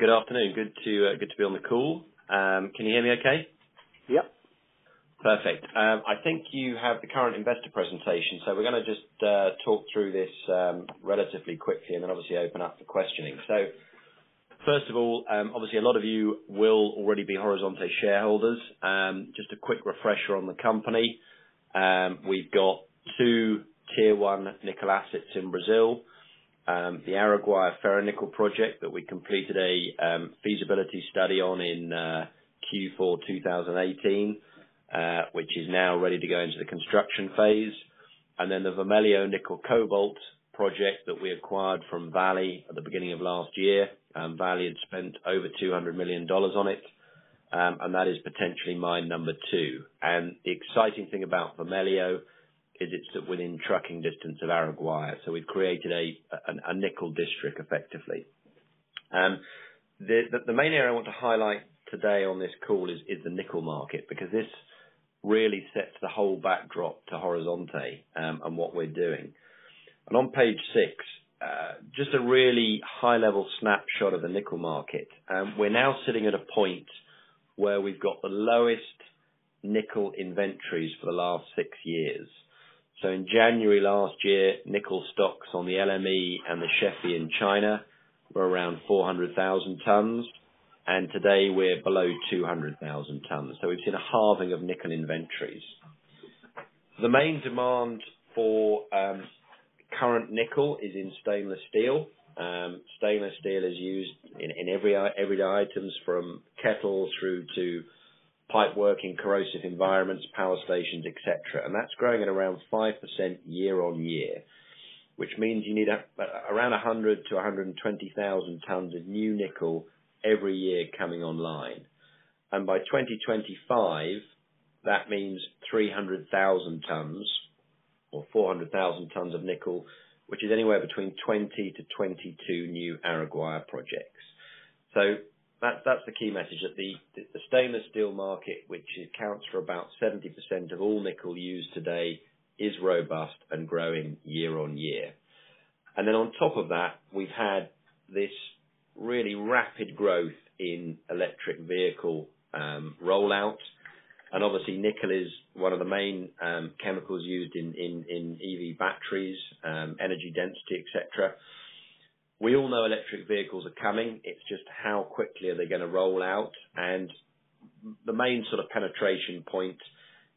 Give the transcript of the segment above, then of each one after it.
good afternoon. Good to be on the call. Can you hear me okay? Yep. Perfect. I think you have the current investor presentation, so we're going to just talk through this relatively quickly and then obviously open up for questioning. So first of all, obviously a lot of you will already be Horizonte shareholders. Just a quick refresher on the company. We've got 2 Tier 1 nickel assets in Brazil. The Araguaia Ferronickel project that we completed a feasibility study on in Q4 2018, which is now ready to go into the construction phase. And then the Vermelho Nickel Cobalt project that we acquired from Vale at the beginning of last year. Vale had spent over $200 million on it, and that is potentially mine number 2. And the exciting thing about Vermelho is it's within trucking distance of Araguaia. So we've created a nickel district effectively. The main area I want to highlight today on this call is the nickel market, because this really sets the whole backdrop to Horizonte and what we're doing. And on page 6, just a really high-level snapshot of the nickel market. We're now sitting at a point where we've got the lowest nickel inventories for the last 6 years. So in January last year, nickel stocks on the LME and the SHFE in China were around 400,000 tons, and today we're below 200,000 tons. So we've seen a halving of nickel inventories. The main demand for current nickel is in stainless steel. Stainless steel is used in everyday items, from kettles through to pipe work in corrosive environments, power stations, etc. And that's growing at around 5% year on year, which means you need around 100 to 120,000 tons of new nickel every year coming online. And by 2025, that means 300,000 tons or 400,000 tons of nickel, which is anywhere between 20 to 22 new Araguaia projects. So that's the key message, that the stainless steel market, which accounts for about 70% of all nickel used today, is robust and growing year on year. And then on top of that, we've had this really rapid growth in electric vehicle rollout. And obviously nickel is one of the main chemicals used in EV batteries, energy density, etc. We all know electric vehicles are coming. It's just how quickly are they going to roll out. And the main sort of penetration point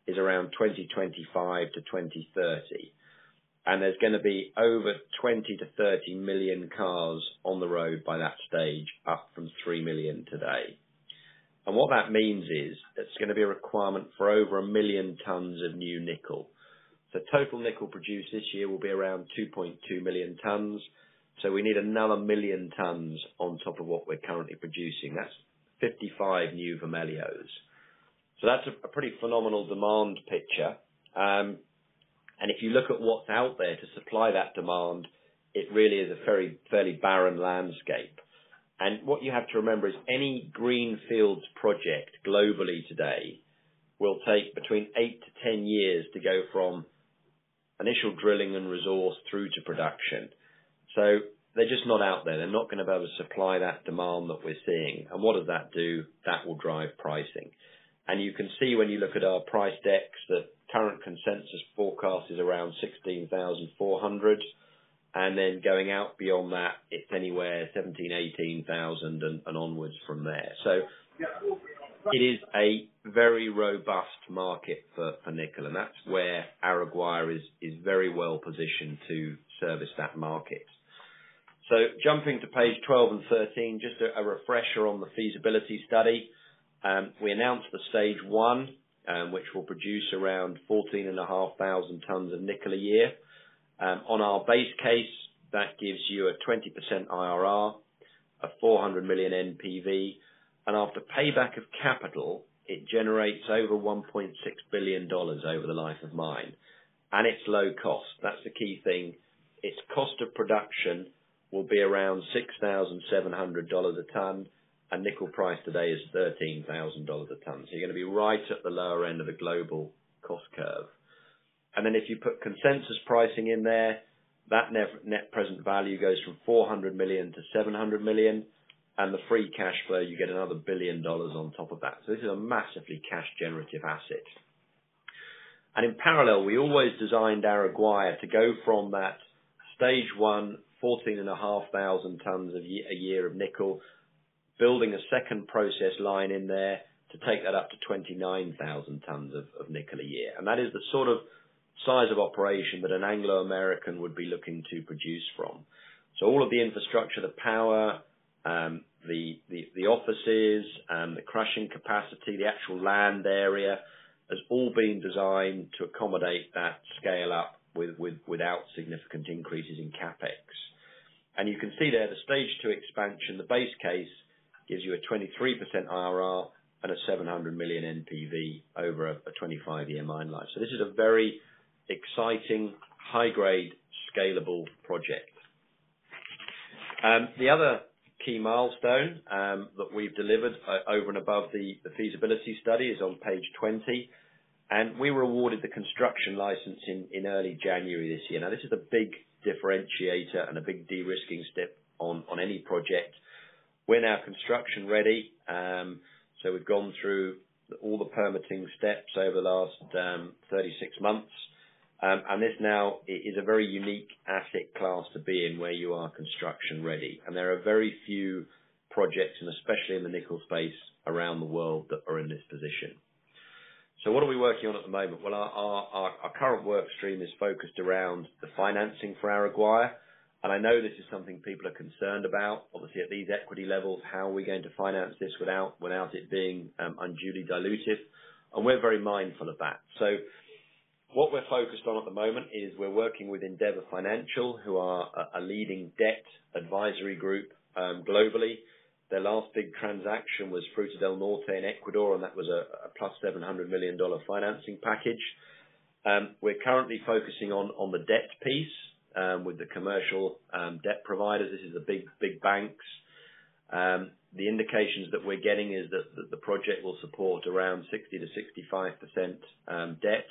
is around 2025 to 2030. And there's going to be over 20 to 30 million cars on the road by that stage, up from 3 million today. And what that means is it's going to be a requirement for over 1 million tons of new nickel. So total nickel produced this year will be around 2.2 million tons. So we need another 1 million tons on top of what we're currently producing. That's 55 new Vermelhos. So that's a pretty phenomenal demand picture. And if you look at what's out there to supply that demand, it really is a fairly barren landscape. And what you have to remember is any greenfields project globally today will take between 8 to 10 years to go from initial drilling and resource through to production. So they're just not out there. They're not going to be able to supply that demand that we're seeing. And what does that do? That will drive pricing. And you can see when you look at our price decks that current consensus forecast is around 16,400. And then going out beyond that, it's anywhere 17, 18,000 and onwards from there. So it is a very robust market for nickel, and that's where Araguaia is very well positioned to service that market. So jumping to page 12 and 13, just a refresher on the feasibility study. We announced the stage 1, which will produce around 14,500 tons of nickel a year. On our base case, that gives you a 20% IRR, a 400 million NPV, and after payback of capital, it generates over $1.6 billion over the life of mine. And it's low cost. That's the key thing. Its cost of production will be around $6,700 a ton, and nickel price today is $13,000 a ton. So you're going to be right at the lower end of the global cost curve. And then if you put consensus pricing in there, that net present value goes from 400 million to 700 million. and the free cash flow, you get another $1 billion on top of that. So this is a massively cash generative asset. And in parallel, we always designed Araguaia to go from that stage one, 14,500 tons a year of nickel, building a second process line in there to take that up to 29,000 tons of nickel a year. And that is the sort of size of operation that an Anglo-American would be looking to produce from. So all of the infrastructure, the power, the offices, the crushing capacity, the actual land area has all been designed to accommodate that scale up without significant increases in capex. And you can see there the stage 2 expansion, the base case gives you a 23% IRR and a 700 million NPV over a 25-year mine life. So this is a very exciting, high-grade, scalable project. The other key milestone that we've delivered over and above the feasibility study is on page 20, and we were awarded the construction license in early January this year. Now, this is a big differentiator and a big de-risking step on any project. We're now construction ready, so we've gone through all the permitting steps over the last 36 months. And this now is a very unique asset class to be in where you are construction ready. And there are very few projects, and especially in the nickel space around the world, that are in this position. So what are we working on at the moment? Well, our current work stream is focused around the financing for Araguaia. And I know this is something people are concerned about. Obviously, at these equity levels, how are we going to finance this without it being unduly dilutive? And we're very mindful of that. So what we're focused on at the moment is we're working with Endeavour Financial, who are a leading debt advisory group globally. Their last big transaction was Fruta del Norte in Ecuador, and that was a plus $700 million financing package. We're currently focusing on the debt piece with the commercial debt providers. This is the big banks. The indications that we're getting is that the project will support around 60 to 65% debt.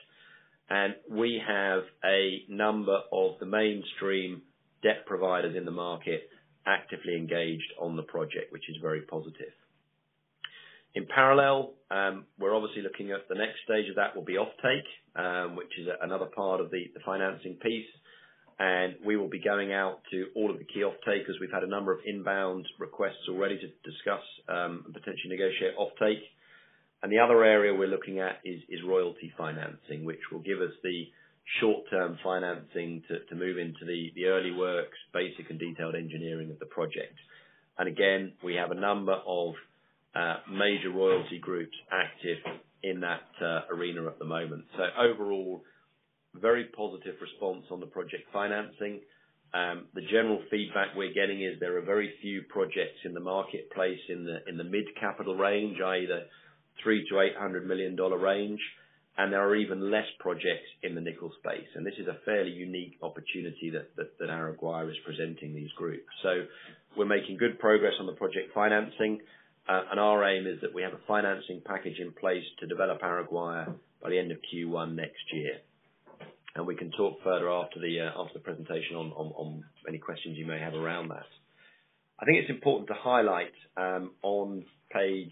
And we have a number of the mainstream debt providers in the market actively engaged on the project, which is very positive. In parallel, we're obviously looking at the next stage of that will be offtake, which is another part of the financing piece. And we will be going out to all of the key off-takers. We've had a number of inbound requests already to discuss and potentially negotiate offtake. And the other area we're looking at is royalty financing, which will give us the short-term financing to move into the early works, basic and detailed engineering of the project. And again, we have a number of major royalty groups active in that arena at the moment. So overall, very positive response on the project financing. The general feedback we're getting is there are very few projects in the marketplace in the mid-capital range, i.e. the $300 to $800 million range, and there are even less projects in the nickel space. And this is a fairly unique opportunity that Araguaia is presenting these groups. So we're making good progress on the project financing, and our aim is that we have a financing package in place to develop Araguaia by the end of Q1 next year. And we can talk further after the presentation on any questions you may have around that. I think it's important to highlight on page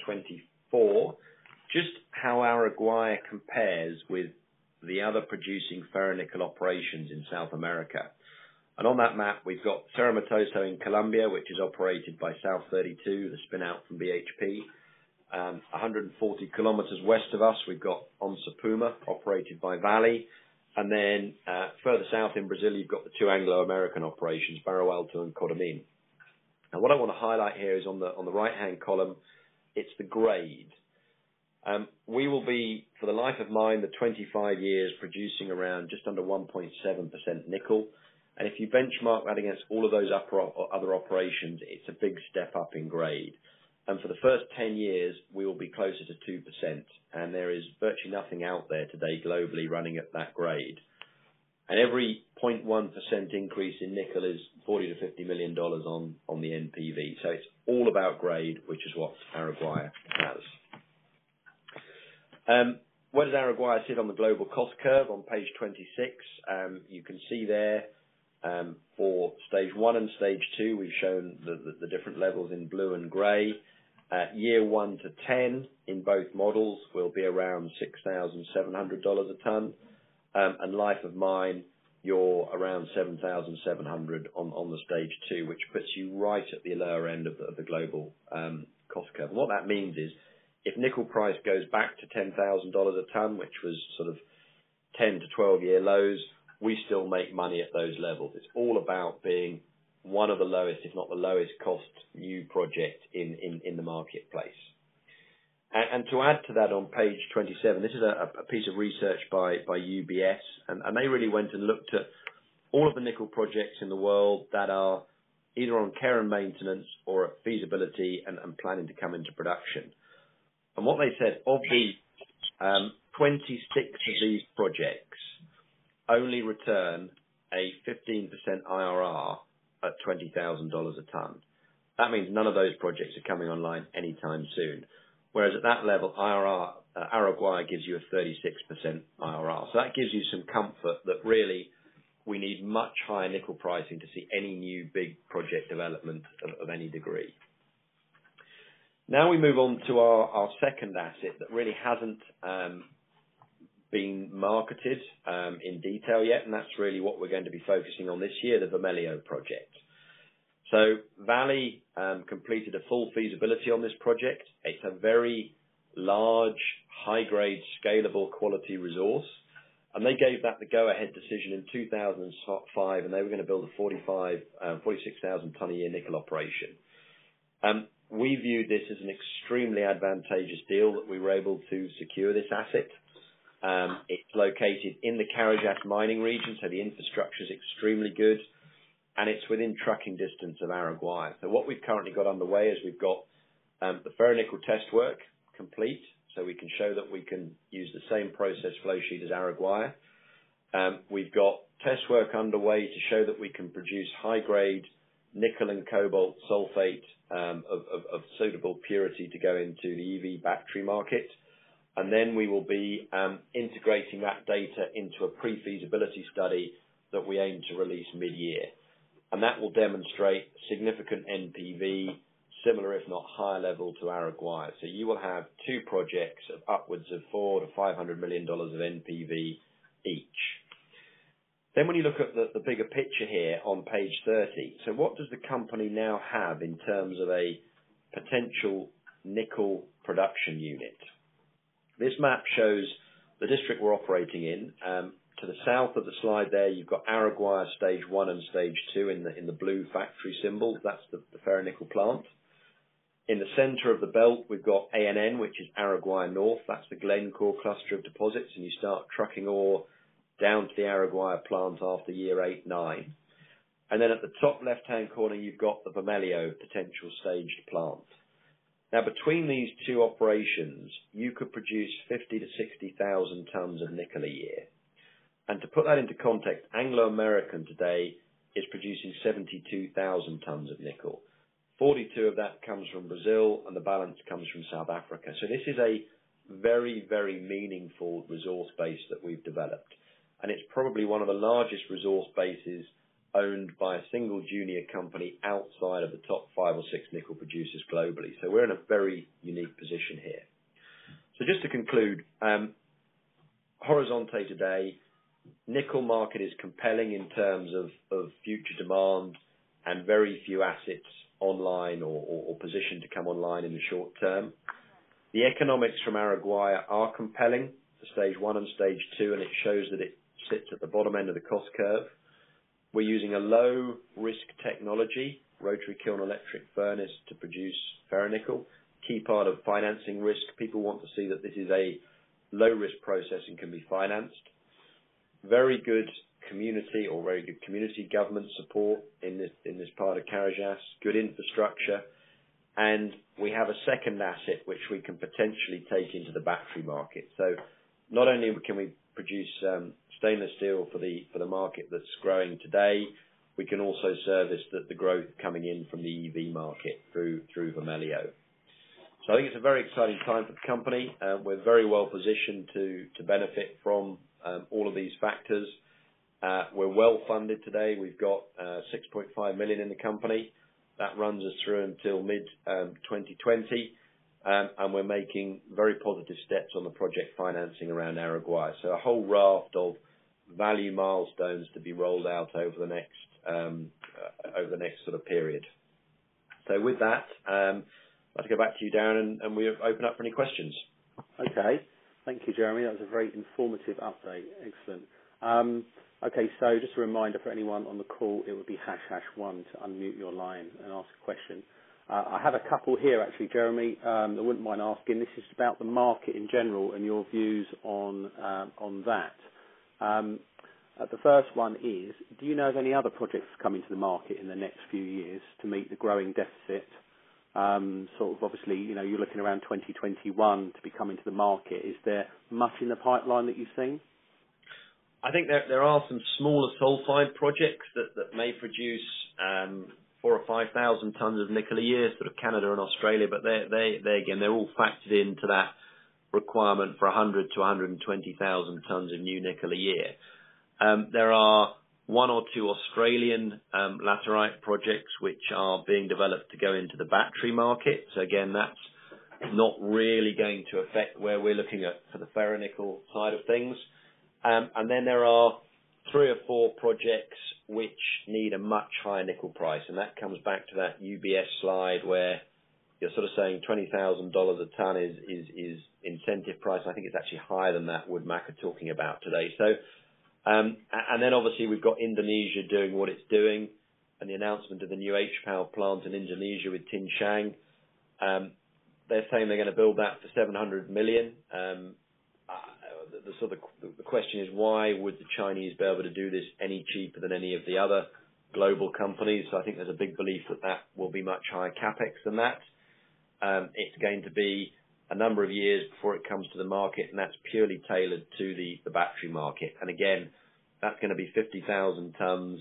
24 just how Araguaia compares with the other producing ferronickel operations in South America. And on that map, we've got Cerro Matoso in Colombia, which is operated by South 32, the spin-out from BHP. 140 kilometers west of us, we've got Onça Puma, operated by Vale. And then further south in Brazil, you've got the two Anglo-American operations, Barro Alto and Codemín. Now, what I want to highlight here is on the right-hand column, it's the grade. We will be, for the life of mine, the 25 years, producing around just under 1.7% nickel. And if you benchmark that against all of those other operations, it's a big step up in grade. And for the first 10 years, we will be closer to 2%. And there is virtually nothing out there today globally running at that grade. And every 0.1% increase in nickel is $40 to $50 million on the NPV. So it's all about grade, which is what Araguaia has. Where does Araguaia sit on the global cost curve? On page 26, you can see there For stage 1 and stage 2, we've shown the different levels in blue and grey. Year 1 to 10 in both models will be around $6,700 a tonne, and life of mine, you're around 7,700 on the stage 2, which puts you right at the lower end of the global cost curve. And what that means is, if nickel price goes back to $10,000 a tonne, which was sort of 10 to 12-year lows, we still make money at those levels. It's all about being one of the lowest, if not the lowest cost new project in the marketplace. And to add to that, on page 27, this is a piece of research by UBS, and they really went and looked at all of the nickel projects in the world that are either on care and maintenance or at feasibility and planning to come into production. And what they said, of the 26 of these projects only return a 15% IRR at $20,000 a tonne. That means none of those projects are coming online anytime soon. Whereas at that level, Araguaia gives you a 36% IRR. So that gives you some comfort that really we need much higher nickel pricing to see any new big project development of any degree. Now we move on to our second asset that really hasn't been marketed in detail yet, and that's really what we're going to be focusing on this year, the Vermelho Project. So Valley completed a full feasibility on this project. It's a very large, high-grade, scalable quality resource, and they gave that the go-ahead decision in 2005, and they were going to build a 46,000 tonne a year nickel operation. We viewed this as an extremely advantageous deal that we were able to secure this asset. It's located in the Carajás mining region, so the infrastructure is extremely good, and it's within trucking distance of Araguaia. So what we've currently got underway is we've got the ferronickel test work complete, so we can show that we can use the same process flow sheet as Araguaia. We've got test work underway to show that we can produce high-grade nickel and cobalt sulfate of suitable purity to go into the EV battery market. And then we will be integrating that data into a pre-feasibility study that we aim to release mid-year. And that will demonstrate significant NPV, similar if not higher level to Araguaia. So you will have two projects of upwards of $400 to $500 million of NPV each. Then when you look at the bigger picture here on page 30, so what does the company now have in terms of a potential nickel production unit? This map shows the district we're operating in. To the south of the slide there, you've got Araguaia stage 1 and stage 2 in the blue factory symbol. That's the ferronickel plant. In the centre of the belt, we've got ANN, which is Araguaia North. That's the Glencore cluster of deposits, and you start trucking ore down to the Araguaia plant after year 8, 9. And then at the top left-hand corner, you've got the Vermelho potential staged plant. Now, between these two operations, you could produce 50 to 60,000 tonnes of nickel a year. And to put that into context, Anglo American today is producing 72,000 tonnes of nickel. 42 of that comes from Brazil, and the balance comes from South Africa. So this is a very, very meaningful resource base that we've developed. And it's probably one of the largest resource bases owned by a single junior company outside of the top 5 or 6 nickel producers globally. So we're in a very unique position here. So just to conclude, Horizonte today, nickel market is compelling in terms of future demand and very few assets online or positioned to come online in the short term. The economics from Araguaia are compelling for stage 1 and stage 2, and it shows that it sits at the bottom end of the cost curve. We're using a low-risk technology, rotary kiln electric furnace, to produce ferronickel. Key part of financing risk. People want to see that this is a low-risk process and can be financed. Very good community government support in this part of Carajás. Good infrastructure. And we have a second asset which we can potentially take into the battery market. So not only can we produce stainless steel for the market that's growing today, we can also service the growth coming in from the EV market through Vermelho. So I think it's a very exciting time for the company. We're very well positioned to benefit from all of these factors. We're well funded today. We've got 6.5 million in the company. That runs us through until mid 2020, and we're making very positive steps on the project financing around Araguaia. So a whole raft of value milestones to be rolled out over the next sort of period. So with that, I'll go back to you, Darren, and we'll open up for any questions. Okay. Thank you, Jeremy. That was a very informative update. Excellent. Okay, so just a reminder for anyone on the call, it would be #1 to unmute your line and ask a question. I have a couple here, actually, Jeremy. I wouldn't mind asking. This is about the market in general and your views on that. The first one is, do you know of any other projects coming to the market in the next few years to meet the growing deficit? Sort of obviously, you're looking around 2021 to be coming to the market. Is there much in the pipeline that you've seen? I think there are some smaller sulfide projects that may produce 4,000 or 5,000 tons of nickel a year, sort of Canada and Australia, but they're all factored into that requirement for 100 to 120,000 tons of new nickel a year. There are one or two Australian laterite projects which are being developed to go into the battery market. So again, that's not really going to affect where we're looking at for the ferronickel side of things. And then there are 3 or 4 projects which need a much higher nickel price, and that comes back to that UBS slide where you're sort of saying $20,000 a ton is incentive price. I think it's actually higher than that Wood Mackenzie are talking about today. So, and then obviously we've got Indonesia doing what it's doing, and the announcement of the new H-Power plant in Indonesia with Tianshang. They're saying they're going to build that for 700 million. The question is, why would the Chinese be able to do this any cheaper than any of the other global companies? So I think there's a big belief that will be much higher capex than that. It's going to be a number of years before it comes to the market, and that's purely tailored to the battery market. And again, that's going to be 50,000 tons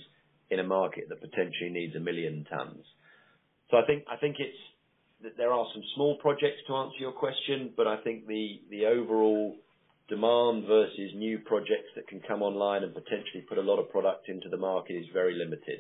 in a market that potentially needs 1 million tons. So I think there are some small projects to answer your question, but I think the overall demand versus new projects that can come online and potentially put a lot of product into the market is very limited.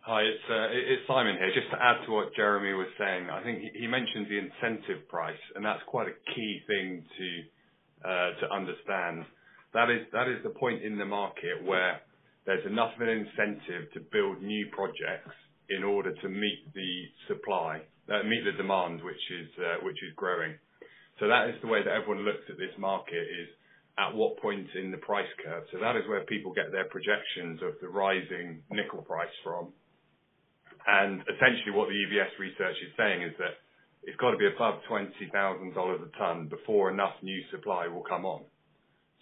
Hi, it's Simon here. Just to add to what Jeremy was saying, I think he mentioned the incentive price, and that's quite a key thing to understand. That is the point in the market where there's enough of an incentive to build new projects in order to meet the demand, which is growing. So that is the way that everyone looks at this market, is at what point in the price curve. So that is where people get their projections of the rising nickel price from. And essentially what the UBS research is saying is that it's got to be above $20,000 a ton before enough new supply will come on.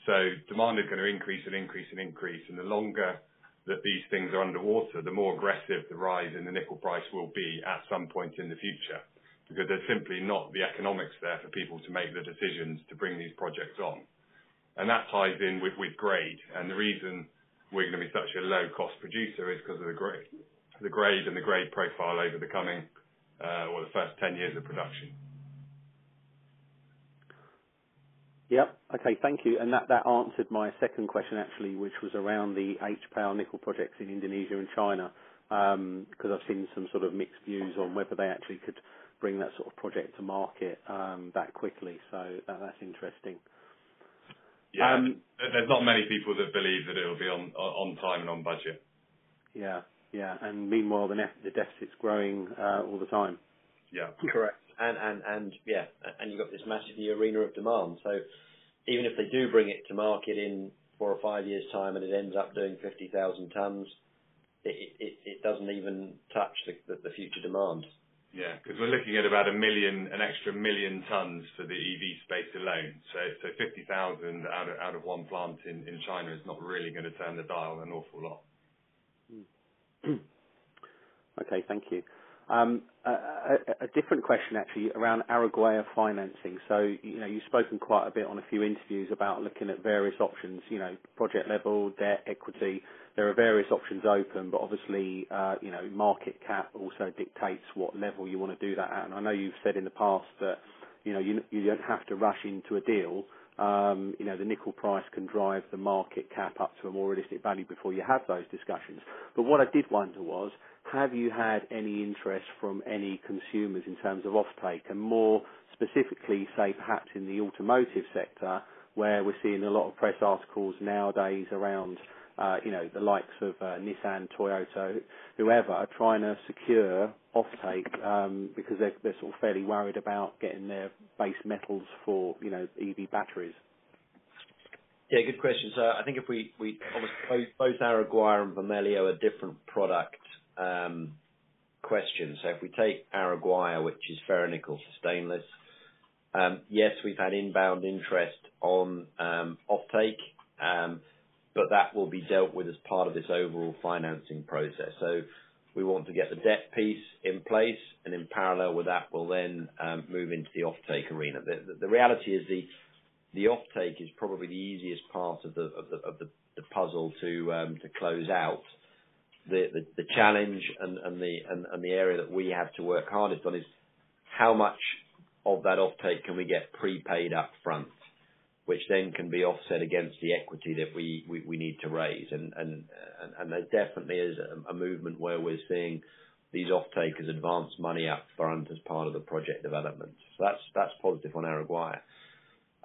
So demand is going to increase and increase and increase. And the longer that these things are underwater, the more aggressive the rise in the nickel price will be at some point in the future, because there's simply not the economics there for people to make the decisions to bring these projects on. And that ties in with grade. And the reason we're going to be such a low-cost producer is because of the grade and the grade profile over the coming, the first 10 years of production. Yep. Okay, thank you. And that answered my second question, actually, which was around the H-Power nickel projects in Indonesia and China, because I've seen some sort of mixed views on whether they actually could bring that sort of project to market that quickly. So that's interesting. Yeah, there's not many people that believe that it'll be on time and on budget. Yeah. And meanwhile, the deficit's growing all the time. Yeah, correct. And you've got this massive new arena of demand. So even if they do bring it to market in 4 or 5 years' time and it ends up doing 50,000 tons, it doesn't even touch the future demand. Yeah, because we're looking at about an extra 1 million tons for the EV space alone. So 50,000 out of one plant in China is not really going to turn the dial an awful lot. Okay, thank you. A different question, actually, around Araguaia financing. So, you've spoken quite a bit on a few interviews about looking at various options, project level, debt, equity. There are various options open, but obviously, market cap also dictates what level you want to do that at. And I know you've said in the past that, you don't have to rush into a deal, The nickel price can drive the market cap up to a more realistic value before you have those discussions. But what I did wonder was, have you had any interest from any consumers in terms of offtake, and more specifically, say, perhaps in the automotive sector, where we're seeing a lot of press articles nowadays around, the likes of Nissan, Toyota, whoever, are trying to secure offtake because they're sort of fairly worried about getting their base metals for, EV batteries. Yeah, good question. So I think if we obviously both Araguaia and Vermelho are different product questions. So if we take Araguaia, which is ferronickel for stainless, yes, we've had inbound interest on offtake, but that will be dealt with as part of this overall financing process. So we want to get the debt piece in place, and in parallel with that, we'll then move into the offtake arena. The reality is the offtake is probably the easiest part of the puzzle to close out. The challenge and the area that we have to work hardest on is how much of that offtake can we get prepaid up front, which then can be offset against the equity that we need to raise. And there definitely is a movement where we're seeing these off-takers advance money up front as part of the project development. So that's positive on Araguaia.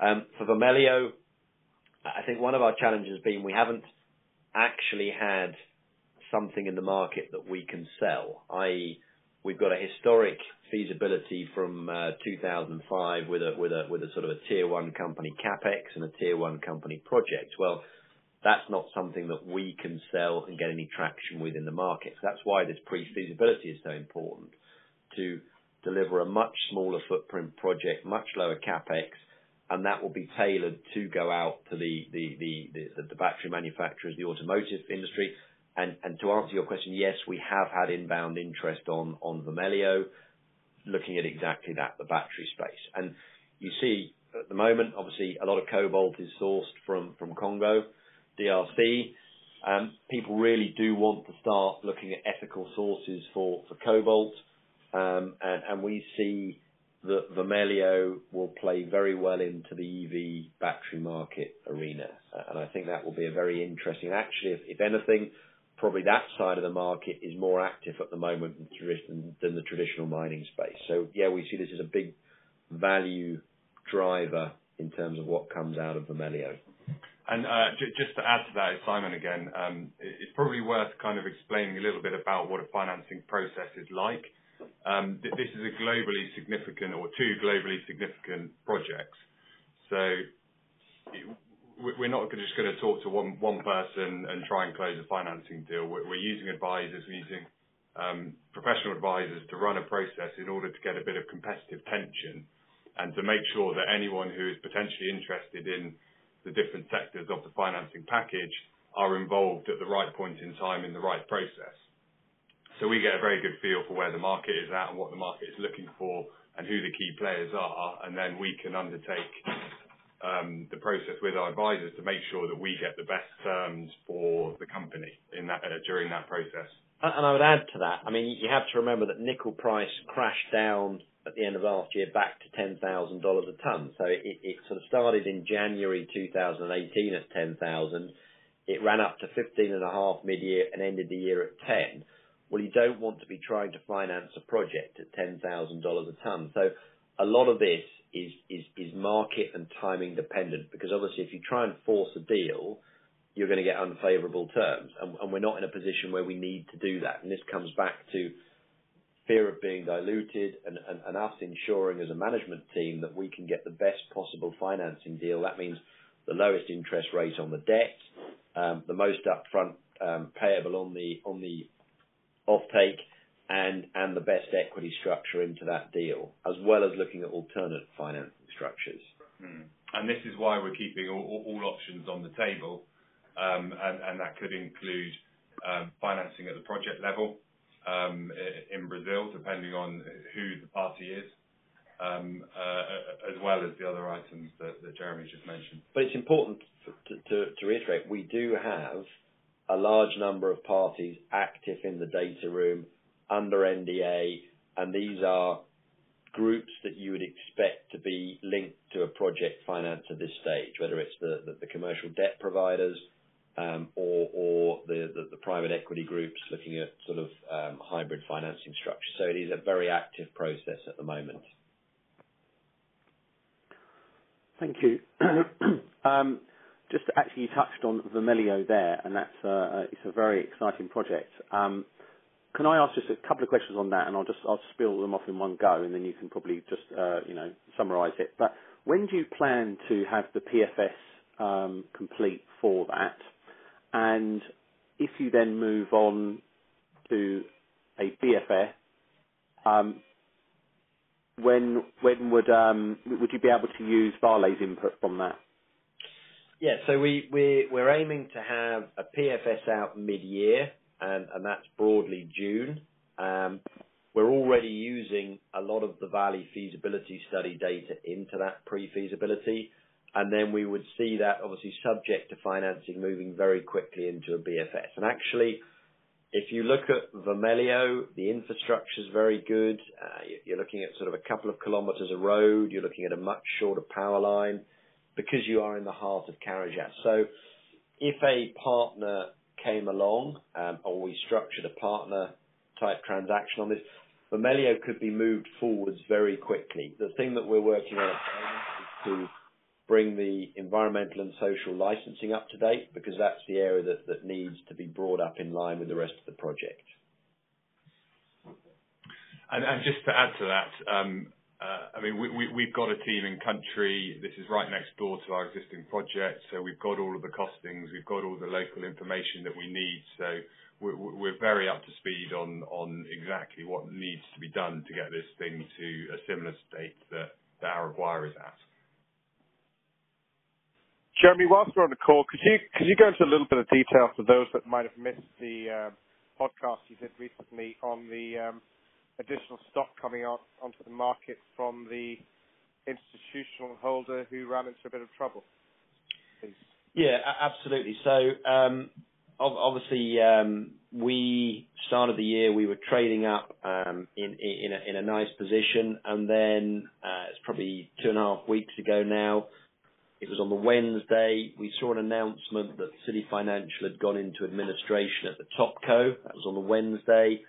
For Vermelho, I think one of our challenges has been we haven't actually had something in the market that we can sell, i.e., we've got a historic feasibility from 2005 with a sort of a tier one company capex and a tier one company project. Well, that's not something that we can sell and get any traction with in the market. So that's why this pre-feasibility is so important, to deliver a much smaller footprint project, much lower capex, and that will be tailored to go out to the battery manufacturers, the automotive industry. And to answer your question, yes, we have had inbound interest on Vermelho, looking at exactly that, the battery space. And you see at the moment, obviously, a lot of cobalt is sourced from Congo, DRC. People really do want to start looking at ethical sources for cobalt, and we see that Vermelho will play very well into the EV battery market arena, and I think that will be a very interesting. Actually, if anything, probably that side of the market is more active at the moment than the traditional mining space. So, yeah, we see this as a big value driver in terms of what comes out of Vermelho. And just to add to that, Simon again, it's probably worth kind of explaining a little bit about what a financing process is like. This is a globally significant, or two globally significant projects. So we're not just going to talk to one person and try and close a financing deal. We're using advisors, we're using professional advisors to run a process in order to get a bit of competitive tension and to make sure that anyone who is potentially interested in the different sectors of the financing package are involved at the right point in time in the right process. So we get a very good feel for where the market is at and what the market is looking for and who the key players are, and then we can undertake the process with our advisors to make sure that we get the best terms for the company in that during that process. And I would add to that, I mean, you have to remember that nickel price crashed down at the end of last year back to $10,000 a ton. So it sort of started in January 2018 at 10,000. It ran up to 15.5 mid-year and ended the year at 10. Well, you don't want to be trying to finance a project at $10,000 a ton. So a lot of this is market and timing dependent, because obviously if you try and force a deal, you're going to get unfavorable terms. And we're not in a position where we need to do that. And this comes back to fear of being diluted and us ensuring as a management team that we can get the best possible financing deal. That means the lowest interest rate on the debt, the most upfront payable on the offtake, and the best equity structure into that deal, as well as looking at alternate financing structures. And this is why we're keeping all options on the table, and that could include financing at the project level in Brazil, depending on who the party is, as well as the other items that Jeremy just mentioned. But it's important to reiterate, we do have a large number of parties active in the data room under NDA, and these are groups that you would expect to be linked to a project finance at this stage, whether it's the commercial debt providers or the private equity groups looking at sort of hybrid financing structures. So it is a very active process at the moment. Thank you. Just actually, you touched on Vermelho there, and it's a very exciting project. Can I ask just a couple of questions on that, and I'll spill them off in one go, and then you can probably just summarise it. But when do you plan to have the PFS complete for that? And if you then move on to a BFF, when would you be able to use Vale's input from that? Yeah, so we're aiming to have a PFS out mid-year, and that's broadly June. We're already using a lot of the Vale feasibility study data into that pre-feasibility, and then we would see that obviously subject to financing moving very quickly into a BFS. And actually, if you look at Vermelho, the infrastructure is very good. You're looking at sort of a couple of kilometres of road. You're looking at a much shorter power line because you are in the heart of Carajás. So if a partner came along or we structured a partner-type transaction on this, Vermelho could be moved forwards very quickly. The thing that we're working on at the moment is to bring the environmental and social licensing up to date, because that's the area that needs to be brought up in line with the rest of the project. And just to add to that, I mean, we've got a team in country. This is right next door to our existing project, so we've got all of the costings, we've got all the local information that we need. So we're very up to speed on exactly what needs to be done to get this thing to a similar state that Araguaia is at. Jeremy, whilst we're on the call, could you go into a little bit of detail for those that might have missed the podcast you did recently on the additional stock coming onto the market from the institutional holder who ran into a bit of trouble, please? Yeah, absolutely. So obviously we started the year, we were trading up in a nice position, and then it's probably 2.5 weeks ago now. It was on the Wednesday. We saw an announcement that City Financial had gone into administration at the Topco. That was on the Wednesday.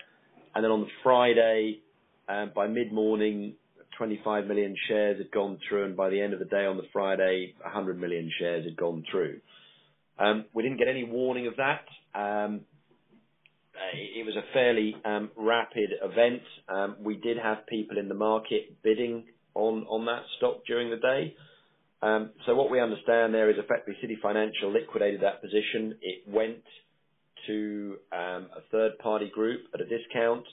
And then on the Friday, by mid-morning, 25 million shares had gone through, and by the end of the day on the Friday, 100 million shares had gone through. We didn't get any warning of that. It was a fairly rapid event. We did have people in the market bidding on that stock during the day. So what we understand there is effectively City Financial liquidated that position. It went to a third-party group at a discount,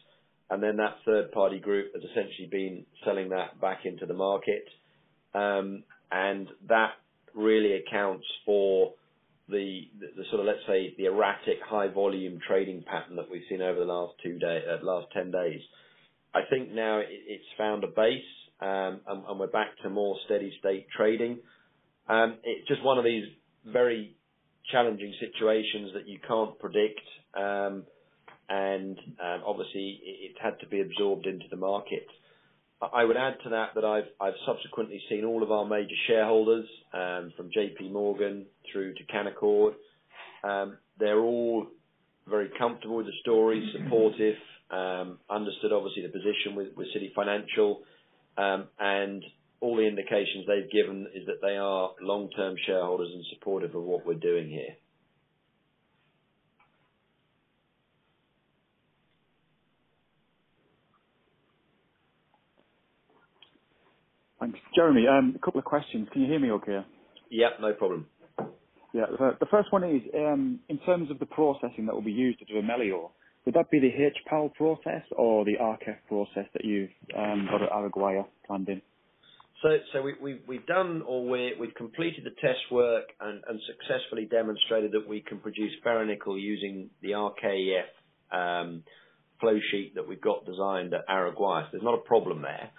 and then that third-party group has essentially been selling that back into the market. And that really accounts for the sort of, let's say, the erratic high-volume trading pattern that we've seen over the last 10 days. I think now it's found a base. And we're back to more steady state trading. It's just one of these very challenging situations that you can't predict, and obviously it had to be absorbed into the market. I would add to that I've subsequently seen all of our major shareholders, from JP Morgan through to Canaccord. They're all very comfortable with the story, supportive, understood obviously the position with City Financial. And all the indications they've given is that they are long-term shareholders and supportive of what we're doing here. Thanks. Jeremy, a couple of questions. Can you hear me okay? Yeah, no problem. Yeah, the first one is, in terms of the processing that will be used at Vermelho, would that be the HPAL process or the RKEF process that you've got at Araguaia planned in? So we've done, or we've completed the test work and successfully demonstrated that we can produce ferronickel using the RKEF flow sheet that we've got designed at Araguaia. So there's not a problem there.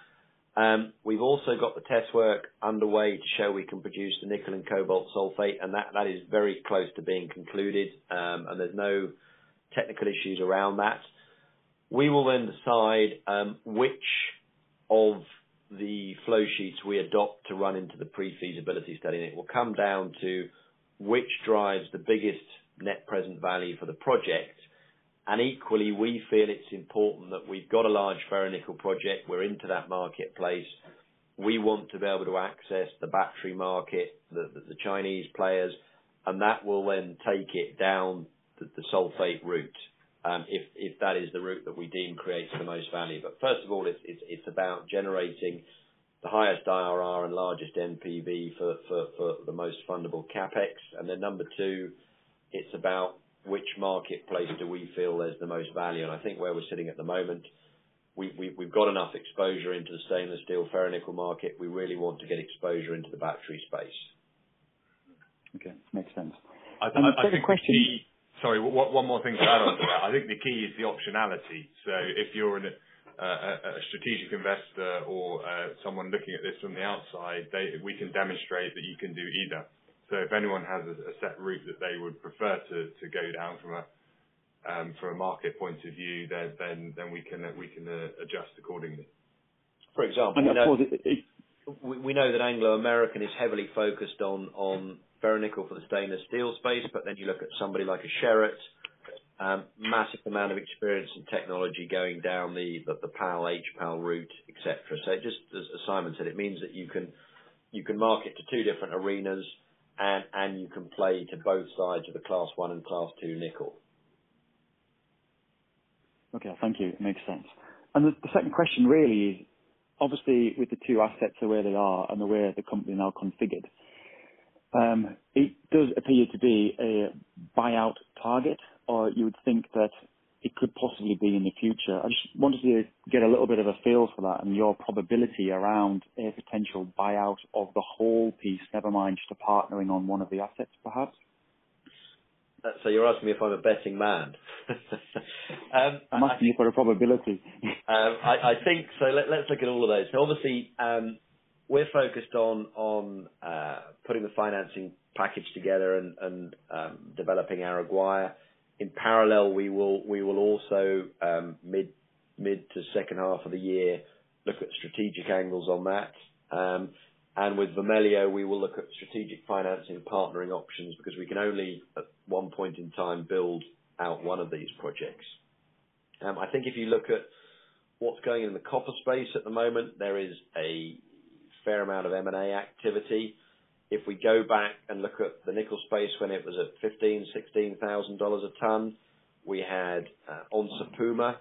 We've also got the test work underway to show we can produce the nickel and cobalt sulfate, and that is very close to being concluded, and there's no technical issues around that. We will then decide which of the flow sheets we adopt to run into the pre-feasibility study, and it will come down to which drives the biggest net present value for the project. And equally, we feel it's important that we've got a large ferronickel project. We're into that marketplace. We want to be able to access the battery market, the Chinese players, and that will then take it down the sulfate route, if that is the route that we deem creates the most value. But first of all, it's about generating the highest IRR and largest NPV for the most fundable capex. And then number two, it's about which marketplace do we feel there's the most value. And I think where we're sitting at the moment, we've got enough exposure into the stainless steel ferronickel market. We really want to get exposure into the battery space. Okay, makes sense. I think the key, sorry, one more thing to add on to that. I think the key is the optionality. So if you're a strategic investor or someone looking at this from the outside, we can demonstrate that you can do either. So if anyone has a set route that they would prefer to go down from a market point of view, then we can adjust accordingly. For example, we know that Anglo American is heavily focused on ferronickel for the stainless steel space, but then you look at somebody like a Sherritt, massive amount of experience and technology going down the PAL, HPAL route, etc. So it just, as Simon said, it means that you can market to two different arenas, and you can play to both sides of the Class 1 and Class 2 nickel. Okay, thank you. It makes sense. And the second question really is, obviously with the two assets the way they are and the way the company now configured, it does appear to be a buyout target, or you would think that it could possibly be in the future. I just wanted to get a little bit of a feel for that and your probability around a potential buyout of the whole piece, never mind just a partnering on one of the assets, perhaps. So you're asking me if I'm a betting man? I'm asking you for a probability. I think so. Let's look at all of those. So obviously, we're focused on putting the financing package together and developing Araguaia. In parallel, we will also mid to second half of the year look at strategic angles on that. And with Vermelho, we will look at strategic financing and partnering options, because we can only at one point in time build out one of these projects. I think if you look at what's going in the copper space at the moment, there is a fair amount of M&A activity. If we go back and look at the nickel space when it was at $16,000 a ton, we had Onça Puma,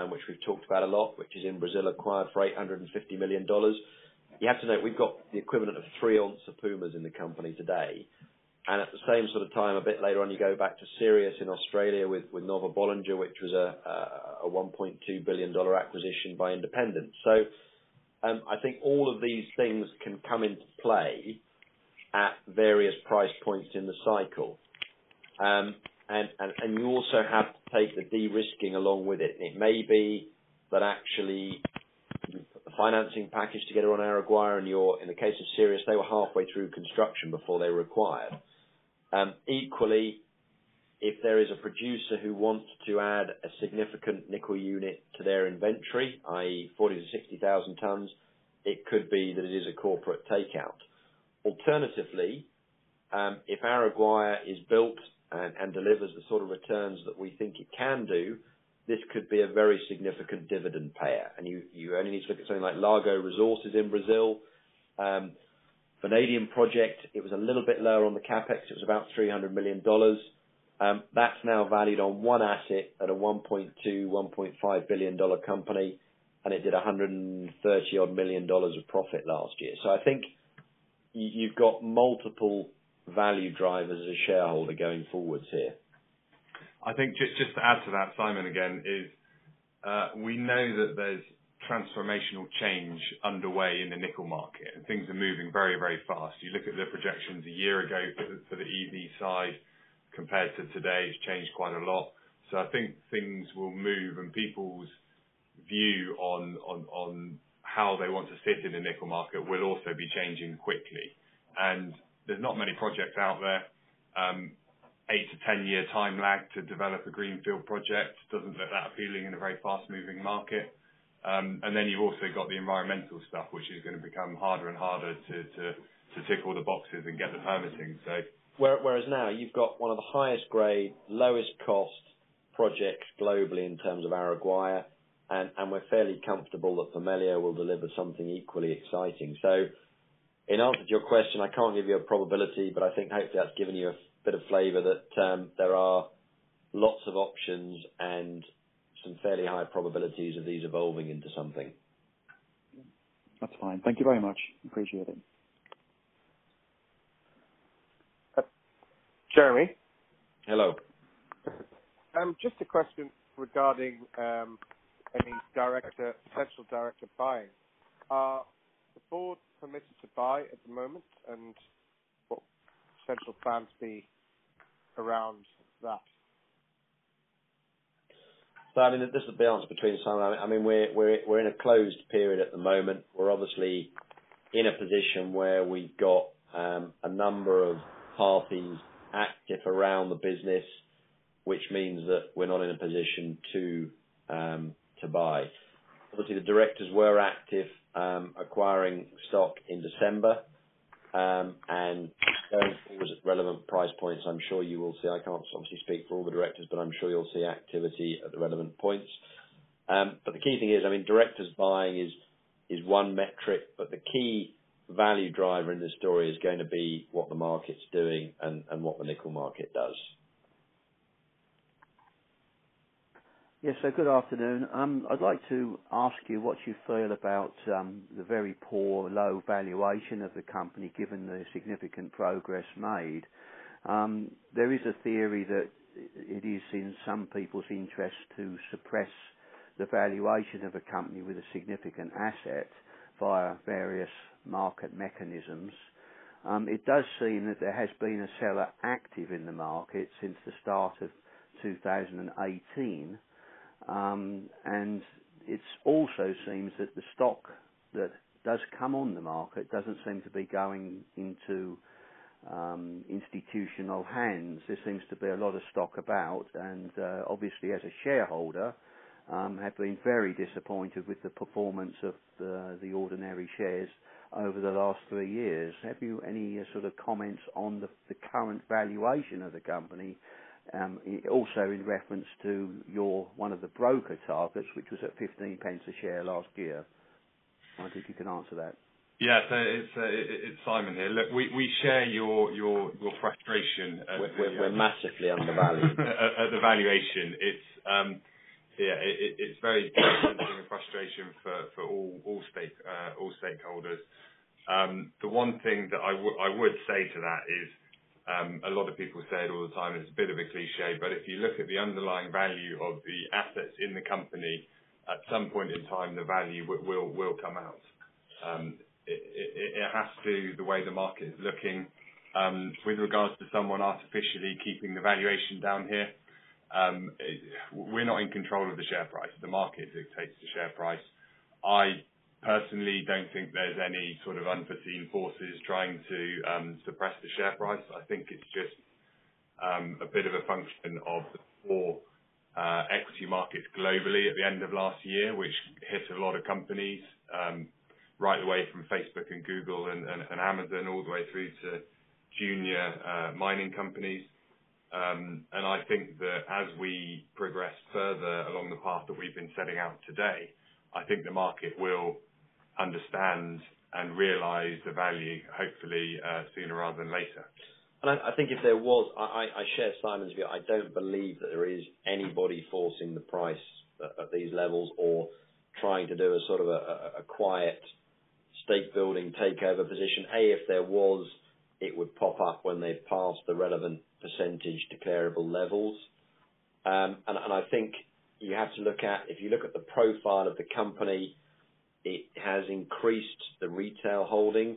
which we've talked about a lot, which is in Brazil, acquired for $850 million. You have to know we've got the equivalent of 3 Onça Pumas in the company today. And at the same sort of time, a bit later on, you go back to Sirius in Australia with Nova Bollinger, which was a $1.2 billion acquisition by Independent. So I think all of these things can come into play at various price points in the cycle. And you also have to take the de-risking along with it. It may be that actually you put the financing package together on Araguaia, and in the case of Sirius, they were halfway through construction before they were acquired. Equally, if there is a producer who wants to add a significant nickel unit to their inventory, i.e. 40 to 60,000 tons, it could be that it is a corporate takeout. Alternatively, if Araguaia is built and delivers the sort of returns that we think it can do, this could be a very significant dividend payer. And you only need to look at something like Largo Resources in Brazil. Vanadium project, it was a little bit lower on the capex. It was about $300 million. That's now valued on one asset at a $1.2, $1.5 billion company, and it did $130 million of profit last year. So I think you've got multiple value drivers as a shareholder going forwards here. I think just to add to that, Simon, again, is we know that there's transformational change underway in the nickel market, and things are moving very, very fast. You look at the projections a year ago for the EV side compared to today, it's changed quite a lot. So I think things will move, and people's view on how they want to sit in the nickel market will also be changing quickly. And there's not many projects out there. 8 to 10 year time lag to develop a greenfield project doesn't look that appealing in a very fast moving market. And then you've also got the environmental stuff, which is going to become harder and harder to tick all the boxes and get the permitting. So whereas now you've got one of the highest grade, lowest cost projects globally in terms of Araguaia, and we're fairly comfortable that Vermelho will deliver something equally exciting. So in answer to your question, I can't give you a probability, but I think hopefully that's given you a bit of flavour that there are lots of options and some fairly high probabilities of these evolving into something. That's fine. Thank you very much. Appreciate it. Jeremy? Hello. Just a question regarding any potential director buying. Are the board permitted to buy at the moment, and what potential plans be around that? So I mean, this is the answer between some. I mean, we're in a closed period at the moment. We're obviously in a position where we've got a number of parties active around the business, which means that we're not in a position to buy. Obviously, the directors were active acquiring stock in December, and going forward at relevant price points, I'm sure you will see. I can't obviously speak for all the directors, but I'm sure you'll see activity at the relevant points. But the key thing is, I mean, directors buying is one metric, but the key value driver in this story is going to be what the market's doing and what the nickel market does. Yes, so good afternoon. I'd like to ask you what you feel about the very poor, low valuation of the company, given the significant progress made. There is a theory that it is in some people's interest to suppress the valuation of a company with a significant asset via various market mechanisms. It does seem that there has been a seller active in the market since the start of 2018. And it also seems that the stock that does come on the market doesn't seem to be going into institutional hands. There seems to be a lot of stock about, and obviously as a shareholder have been very disappointed with the performance of the ordinary shares over the last 3 years. Have you any sort of comments on the current valuation of the company? Also in reference to one of the broker targets, which was at 15 pence a share last year. I wonder if you can answer that. Yeah, so it's Simon here. Look, we share your frustration. We're massively undervalued at the valuation. It's very disappointing and frustration for all stakeholders. The one thing that I would say to that is, a lot of people say it all the time, it's a bit of a cliche, but if you look at the underlying value of the assets in the company, at some point in time, the value will come out. It has to, the way the market is looking, with regards to someone artificially keeping the valuation down here, we're not in control of the share price. The market dictates the share price. I personally don't think there's any sort of unforeseen forces trying to suppress the share price. I think it's just a bit of a function of the poor equity markets globally at the end of last year, which hit a lot of companies, right away from Facebook and Google and Amazon all the way through to junior mining companies. And I think that as we progress further along the path that we've been setting out today, I think the market will understand and realise the value, hopefully sooner rather than later. And I think if there was, I share Simon's view. I don't believe that there is anybody forcing the price at these levels or trying to do a sort of a quiet stake building takeover position. If there was, it would pop up when they've passed the relevant percentage declarable levels. And I think you have to look at, if you look at the profile of the company, it has increased the retail holding.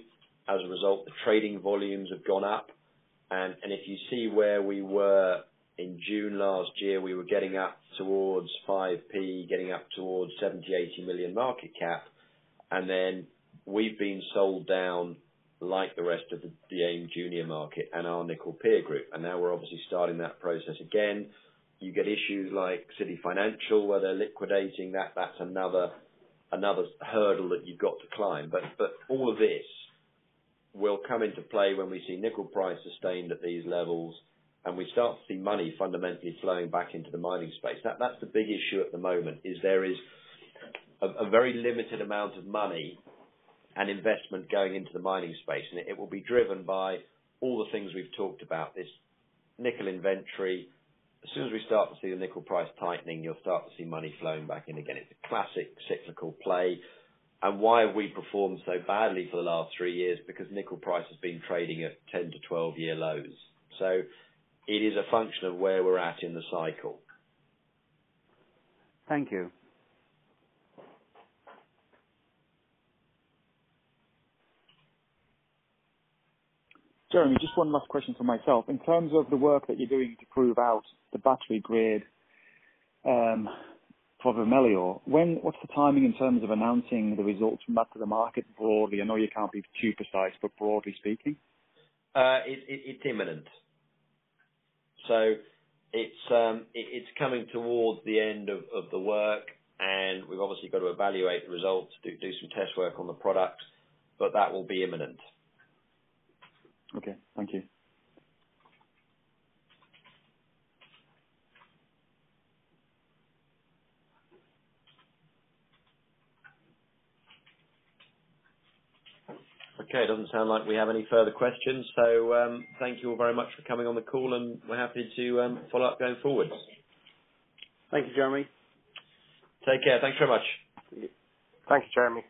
As a result, the trading volumes have gone up. And if you see where we were in June last year, we were getting up towards 5p, getting up towards 70, 80 million market cap. And then we've been sold down like the rest of the AIM junior market and our nickel peer group. And now we're obviously starting that process again. You get issues like City Financial where they're liquidating that. That's another another hurdle that you've got to climb. But all of this will come into play when we see nickel price sustained at these levels, and we start to see money fundamentally flowing back into the mining space. That's the big issue at the moment. There is a very limited amount of money and investment going into the mining space, and it will be driven by all the things we've talked about. This nickel inventory. As soon as we start to see the nickel price tightening, you'll start to see money flowing back in again. It's a classic cyclical play. And why have we performed so badly for the last 3 years? Because nickel price has been trading at 10 to 12-year lows. So it is a function of where we're at in the cycle. Thank you. Jeremy, just one last question for myself. In terms of the work that you're doing to prove out the battery grade for Vermelho, what's the timing in terms of announcing the results from that to the market broadly? I know you can't be too precise, but broadly speaking. It's imminent. So it's coming towards the end of the work, and we've obviously got to evaluate the results, do some test work on the product, but that will be imminent. Okay, thank you. Okay, it doesn't sound like we have any further questions, so thank you all very much for coming on the call, and we're happy to follow up going forward. Thank you, Jeremy. Take care. Thanks very much. Thank you, Jeremy.